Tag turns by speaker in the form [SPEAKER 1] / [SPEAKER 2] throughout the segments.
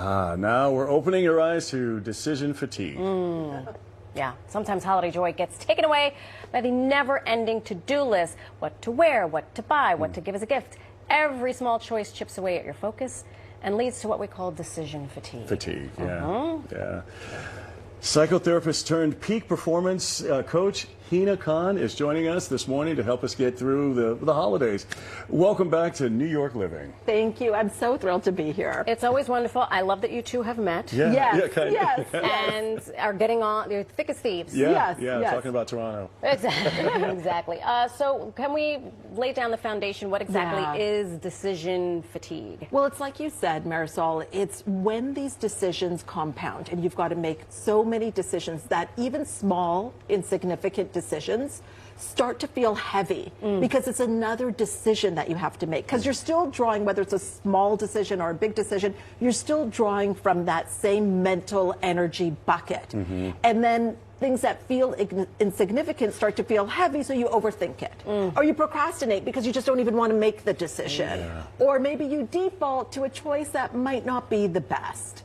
[SPEAKER 1] Now we're opening your eyes to decision fatigue.
[SPEAKER 2] Yeah, sometimes holiday joy gets taken away by the never-ending to-do list. What to wear, what to buy, what to give as a gift. Every small choice chips away at your focus and leads to what we call decision fatigue.
[SPEAKER 1] Yeah. Psychotherapist turned peak performance coach Hina Khan is joining us this morning to help us get through the holidays. Welcome back to New York Living.
[SPEAKER 3] Thank you. I'm so thrilled to be here.
[SPEAKER 2] It's always wonderful. I love that you two have met.
[SPEAKER 3] Yes.
[SPEAKER 2] And are getting on. They're thick as thieves.
[SPEAKER 3] Yes.
[SPEAKER 1] Talking about Toronto.
[SPEAKER 2] Exactly. So can we lay down the foundation? What exactly is decision fatigue?
[SPEAKER 3] Well, it's like you said, Marisol, it's when these decisions compound and you've got to make so many decisions that even small, insignificant decisions start to feel heavy because it's another decision that you have to make, because you're still drawing, whether it's a small decision or a big decision, you're still drawing from that same mental energy bucket. And then things that feel insignificant start to feel heavy, so you overthink it. Or you procrastinate because you just don't even want to make the decision. Or maybe you default to a choice that might not be the best.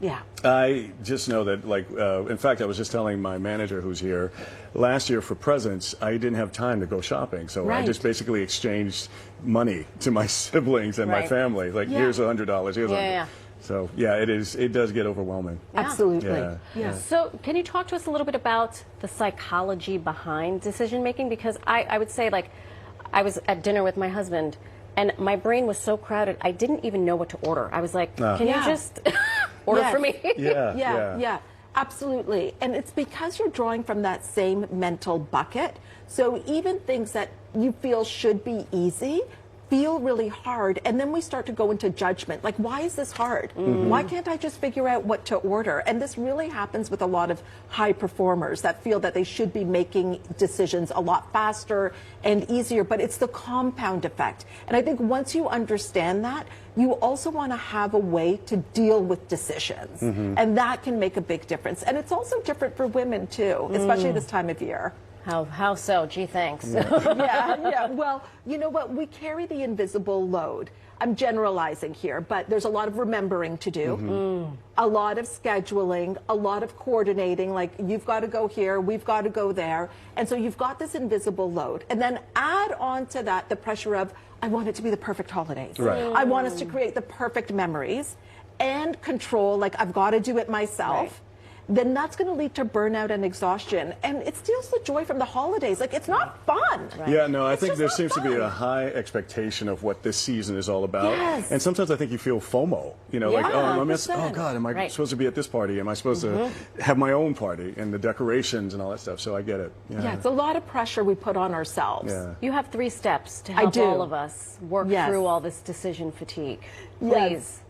[SPEAKER 3] Yeah.
[SPEAKER 1] I just know that, like, in fact, I was just telling my manager who's here, last year for presents, I didn't have time to go shopping. So I just basically exchanged money to my siblings and my family. Like, here's $100, here's $100. So, yeah, it does get overwhelming.
[SPEAKER 3] Absolutely.
[SPEAKER 2] So can you talk to us a little bit about the psychology behind decision making? Because I would say, like, I was at dinner with my husband, and my brain was so crowded, I didn't even know what to order. I was like, can you just order for me?
[SPEAKER 3] Yeah, absolutely. And it's because you're drawing from that same mental bucket. So even things that you feel should be easy feel really hard, and then we start to go into judgment, like, why is this hard? Why can't I just figure out what to order? And this really happens with a lot of high performers that feel that they should be making decisions a lot faster and easier, but it's the compound effect. And I think once you understand that, you also want to have a way to deal with decisions, and that can make a big difference. And it's also different for women too, especially this time of year.
[SPEAKER 2] How so? Gee, thanks.
[SPEAKER 3] Well, you know what? We carry the invisible load. I'm generalizing here, but there's a lot of remembering to do, a lot of scheduling, a lot of coordinating, like, you've got to go here, we've got to go there. And so you've got this invisible load. And then add on to that the pressure of, I want it to be the perfect holidays. I want us to create the perfect memories and control, like, I've got to do it myself. Then that's going to lead to burnout and exhaustion, and it steals the joy from the holidays. Like, it's not fun.
[SPEAKER 1] Yeah, no, I think there seems to be a high expectation of what this season is all about. And sometimes I think you feel FOMO, you know, like, oh God, am I supposed to be at this party? Am I supposed to have my own party, and the decorations and all that stuff? So I get it.
[SPEAKER 3] Yeah, it's a lot of pressure we put on ourselves.
[SPEAKER 2] You have 3 steps to help all of us work through all this decision fatigue. Please.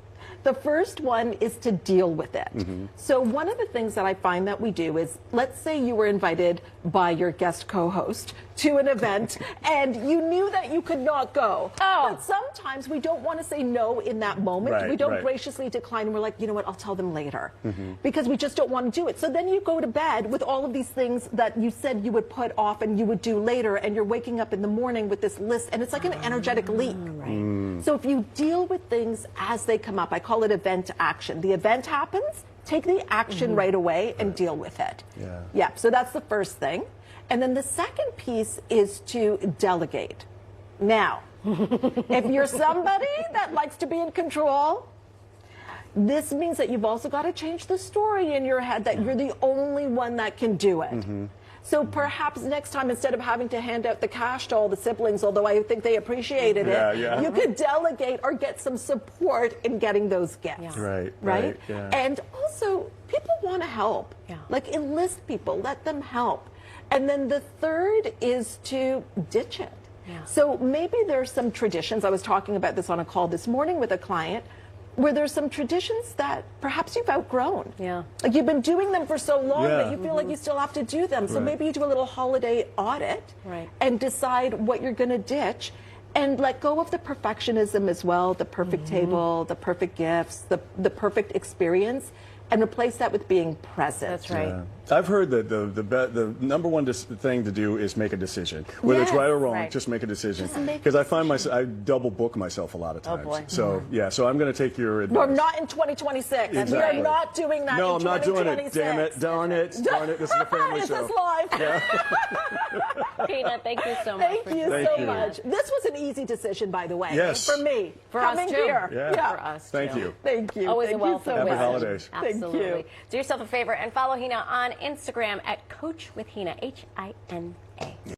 [SPEAKER 3] The first one is to deal with it. So one of the things that I find that we do is, let's say you were invited by your guest co-host to an event and you knew that you could not go. But sometimes we don't want to say no in that moment. We don't graciously decline, and we're like, you know what, I'll tell them later. Because we just don't want to do it. So then you go to bed with all of these things that you said you would put off and you would do later, and you're waking up in the morning with this list, and it's like an energetic leak. So if you deal with things as they come up, I call it event action. The event happens, take the action right away and deal with it. So that's the first thing. And then the second piece is to delegate. Now, if you're somebody that likes to be in control, this means that you've also got to change the story in your head that you're the only one that can do it. So perhaps next time, instead of having to hand out the cash to all the siblings, although I think they appreciated it, you could delegate or get some support in getting those gifts. Right? And also, people want to help. Like, enlist people, let them help. And then the third is to ditch it. So maybe there's some traditions. I was talking about this on a call this morning with a client, where there's some traditions that perhaps you've outgrown. Like, you've been doing them for so long that you feel like you still have to do them. So maybe you do a little holiday audit and decide what you're going to ditch, and let go of the perfectionism as well, the perfect table, the perfect gifts, the perfect experience, and replace that with being present.
[SPEAKER 2] That's right.
[SPEAKER 1] Yeah. I've heard that the number one thing to do is make a decision. Whether it's
[SPEAKER 3] Yes.
[SPEAKER 1] right or wrong,
[SPEAKER 2] Right.
[SPEAKER 1] just make a decision.
[SPEAKER 3] Just make
[SPEAKER 1] Because I find myself, I double book myself a lot of times.
[SPEAKER 2] boy.
[SPEAKER 1] So, yeah, so I'm going to take your advice.
[SPEAKER 3] We're not in 2026. We
[SPEAKER 1] Exactly.
[SPEAKER 3] are not doing that
[SPEAKER 1] No,
[SPEAKER 3] in
[SPEAKER 1] I'm not doing it.
[SPEAKER 3] 2026.
[SPEAKER 1] Damn it. Darn it. Darn it. This is a family
[SPEAKER 3] This
[SPEAKER 1] show.
[SPEAKER 3] is live.
[SPEAKER 2] Hina, thank you so much.
[SPEAKER 3] Thank you
[SPEAKER 1] Thank
[SPEAKER 3] so
[SPEAKER 1] you.
[SPEAKER 3] much. This was an easy decision, by the way.
[SPEAKER 1] Yes.
[SPEAKER 3] For me.
[SPEAKER 2] For us,
[SPEAKER 3] Coming
[SPEAKER 2] too.
[SPEAKER 3] here.
[SPEAKER 1] Yeah.
[SPEAKER 2] For us,
[SPEAKER 1] Thank
[SPEAKER 2] too.
[SPEAKER 1] you.
[SPEAKER 3] Thank you.
[SPEAKER 2] Always
[SPEAKER 3] Thank
[SPEAKER 2] a
[SPEAKER 3] you
[SPEAKER 2] wealth
[SPEAKER 3] so
[SPEAKER 2] of
[SPEAKER 1] Happy
[SPEAKER 3] much.
[SPEAKER 1] holidays.
[SPEAKER 3] Thank
[SPEAKER 2] Absolutely.
[SPEAKER 3] you.
[SPEAKER 2] Do yourself a favor and follow Hina on Instagram at Coach with Hina, Hina.